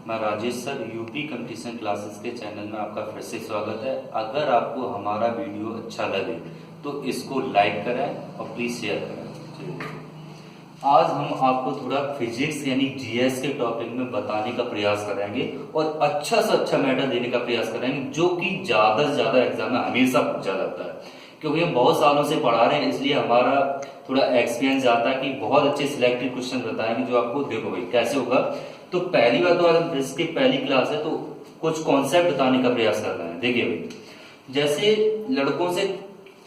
मैं Rajesh sir UP competition classes के channel में आपका फिर से स्वागत है। अगर आपको हमारा वीडियो अच्छा लगे तो इसको लाइक करें और प्लीज शेयर करें। आज हम आपको थोड़ा फिजिक्स यानी जीएस के टॉपिक में बताने का प्रयास करेंगे और अच्छा से अच्छा मैटर देने का प्रयास करेंगे जो कि ज्यादा से ज्यादा एग्जाम में हमेशा पूछा जाता है, क्योंकि हम बहुत सालों से पढ़ा रहे हैं, इसलिए हमारा थोड़ा एक्सपीरियंस जाता है कि बहुत अच्छे सिलेक्टेड क्वेश्चन बताएंगे जो आपको देखो भाई कैसे होगा। तो पहली बात तो आज हम फिजिक्स की पहली क्लास है तो कुछ कॉन्सेप्ट बताने का प्रयास कर रहे हैं। देखिए भाई, जैसे लड़कों से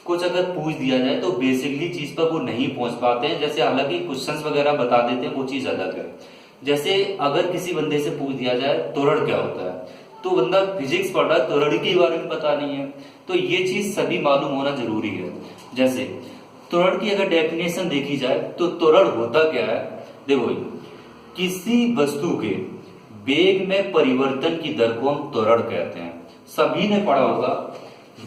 कुछ अगर पूछ दिया जाए तो बेसिकली चीज पर वो नहीं पहुंच पाते हैं, जैसे हालांकि क्वेश्चंस वगैरह बता देते हैं वो चीज अलग है। जैसे अगर किसी बंदे से पूछ दिया जाए त्वरण क्या होता है, तो बंदा फिजिक्स पढ़ रहा है, त्वरण के बारे में पता नहीं है, तो ये चीज सभी मालूम होना जरूरी है। जैसे त्वरण की अगर डेफिनेशन देखी जाए तो त्वरण होता क्या है, देखो किसी वस्तु के वेग में परिवर्तन की दर को हम त्वरण कहते हैं। सभी ने पढ़ा होगा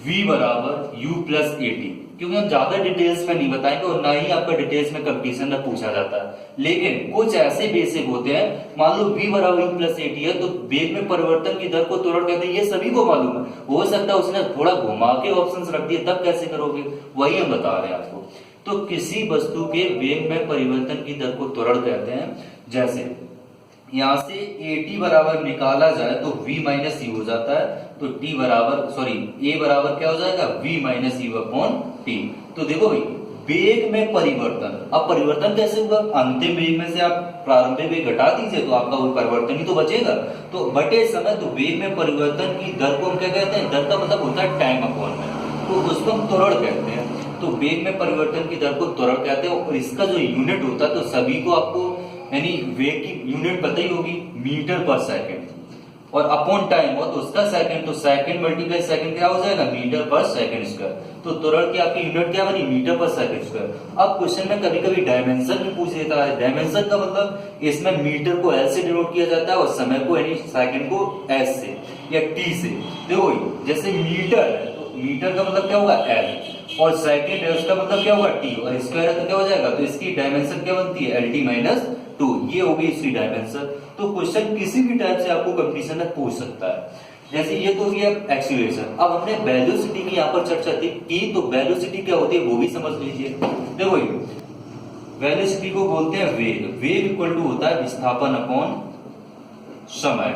v बराबर u प्लस ए टी, क्योंकि हम ज्यादा डिटेल्स में नहीं बताएंगे और ना ही आपका डिटेल्स में कंपटीशन में पूछा जाता है, लेकिन कुछ ऐसे बेसिक होते हैं। मान लो v बराबर u प्लस ए टी है तो वेग में परिवर्तन की दर को त्वरण कहते हैं, ये सभी को मालूम है। हो सकता है उसने थोड़ा घुमा के ऑप्शंस रख दिए, तब कैसे करोगे, वही हम बता रहे हैं आपको। तो किसी वस्तु के वेग में परिवर्तन की दर को त्वरण कहते हैं। जैसे यहां से ए टी बराबर निकाला जाए तो v माइनस यू हो जाता है, तो t बराबर a बराबर क्या हो जाएगा v minus you upon T. तो देखो भाई वेग में परिवर्तन, अब परिवर्तन कैसे होगा, अंतिम वेग में से आप प्रारंभिक वेग घटा दीजिए तो आपका वो परिवर्तन ही तो बचेगा। तो बटे समय तो वेग में परिवर्तन की दर को हम क्या कहते हैं, दर का मतलब होता है टाइम अपॉन में, तो उसको हम त्वरण कहते हैं। तो वेग में परिवर्तन की दर को त्वरण कहते हैं और इसका जो यूनिट होता है तो सभी को आपको यानी वेग की यूनिट पता ही होगी, मीटर पर सेकंड, और अपॉन टाइम हो तो उसका सेकंड, तो सेकंड मल्टीप्लाई सेकंड क्या हो जाएगा, मीटर पर सेकंड स्क्वायर। तो त्वरण की आपकी यूनिट क्या बनी, मीटर पर सेकंड स्क्वायर। अब क्वेश्चन में कभी कभी डायमेंशन भी पूछ देता है। डायमेंशन का मतलब इसमें मीटर को एल से डिनोट किया जाता है और समय को यानी सेकंड को एस से या टी से। देखो जैसे मीटर है तो मीटर का मतलब क्या होगा एल, और सेकंड है उसका मतलब क्या होगा टी, और स्क्वायर है तो क्या हो जाएगा, तो इसकी डायमेंशन क्या बनती है एल टी माइनस टू, ये होगी इसकी डायमेंशन। तो क्वेश्चन किसी भी टाइप से आपको कंपटीशन में पूछ सकता है। जैसे ये तो हो गया एक्सीलरेशन। अब हमने वेलोसिटी की यहाँ पर चर्चा की, तो वेलोसिटी क्या होती है वो भी समझ लीजिए। देखो वेलोसिटी को बोलते हैं वेग। वेग इक्वल टू होता है विस्थापन अपॉन समय।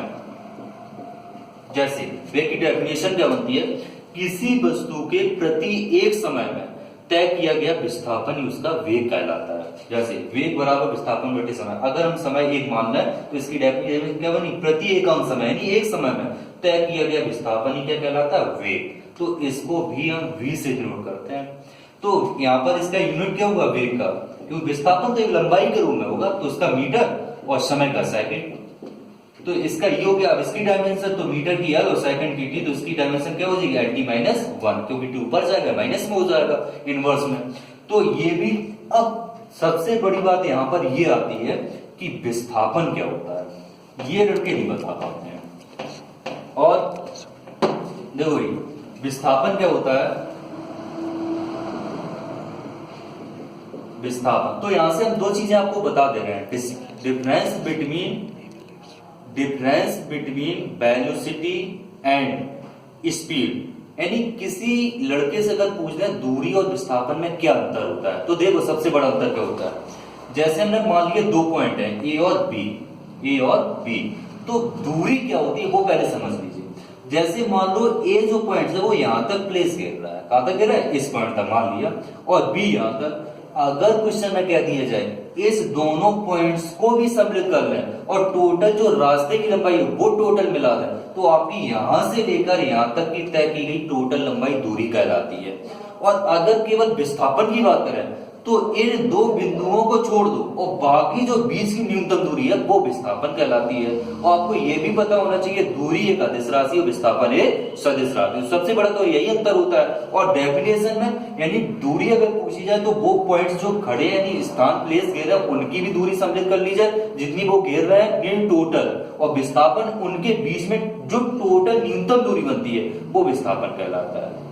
जैसे वेग की डेफिनेशन क्या बनती है, किसी वस्तु के प्रति एक समय में तय किया गया विस्थापन ही उसका वेग कहलाता है। जैसे वेग बराबर विस्थापन बटे समय, अगर हम समय एक मान लें तो इसकी डेफिनेशन क्या बनी, प्रति एकांक समय यानी एक समय में तय किया गया विस्थापन ही क्या कहलाता है, वेग। तो इसको भी हम v से डिनोट करते हैं। तो यहाँ पर इसका यूनिट क्या होगा वेग का, क्योंकि विस्थापन तो एक लंबाई के रूप में होगा तो उसका मीटर और समय का सेकंड। तो इसका ये हो गया। अब इसकी डायमेंशन तो मीटर की एल और सेकंड की टी, तो इसकी डायमेंशन क्या हो जाएगी एल टी माइनस वन, क्योंकि टी ऊपर जाएगा माइनस में हो जाएगा इनवर्स में। तो ये भी। अब सबसे बड़ी बात यहाँ पर ये आती है कि विस्थापन क्या होता है, ये लड़के नहीं बता पाते हैं। और देखो विस्थापन क्या होता है, विस्थापन तो यहां से हम दो चीजें आपको बता दे रहे हैं, difference between velocity and speed. यानी किसी लड़के से अगर पूछ रहे दूरी और विस्थापन में क्या अंतर होता है, तो देखो सबसे बड़ा अंतर क्या होता है। जैसे हमने मान लिया दो पॉइंट है ए और बी, तो दूरी क्या होती है वो पहले समझ लीजिए। जैसे मान लो ए जो पॉइंट है वो यहां तक प्लेस गिर रहा है, कहां तक गिर रहा है, इस पॉइंट तक मान लिया, और बी यहां तक। अगर क्वेश्चन में कह दिया जाए इस दोनों पॉइंट्स को भी सम्मिलित कर लें और टोटल जो रास्ते की लंबाई है वो टोटल मिला दें, तो आपकी यहां से लेकर यहां तक की तय की गई टोटल लंबाई दूरी कहलाती है। और अगर केवल विस्थापन की बात करें तो इन दो बिंदुओं को छोड़ दो और बाकी जो बीच की न्यूनतम दूरी है वो विस्थापन कहलाती है। और आपको यह भी पता होना चाहिए दूरी एक अदिश राशि और विस्थापन एक सदिश राशि। सबसे बड़ा तो यही अंतर होता है। और डेफिनेशन में यानी दूरी अगर पूछी जाए तो वो पॉइंट्स जो खड़े यानी स्थान प्लेस घेर रहे हैं उनकी भी दूरी सम्मिलित कर ली जाए जितनी वो घेर रहे हैं इन टोटल, और विस्थापन उनके बीच में जो टोटल न्यूनतम दूरी बनती है वो विस्थापन कहलाता है।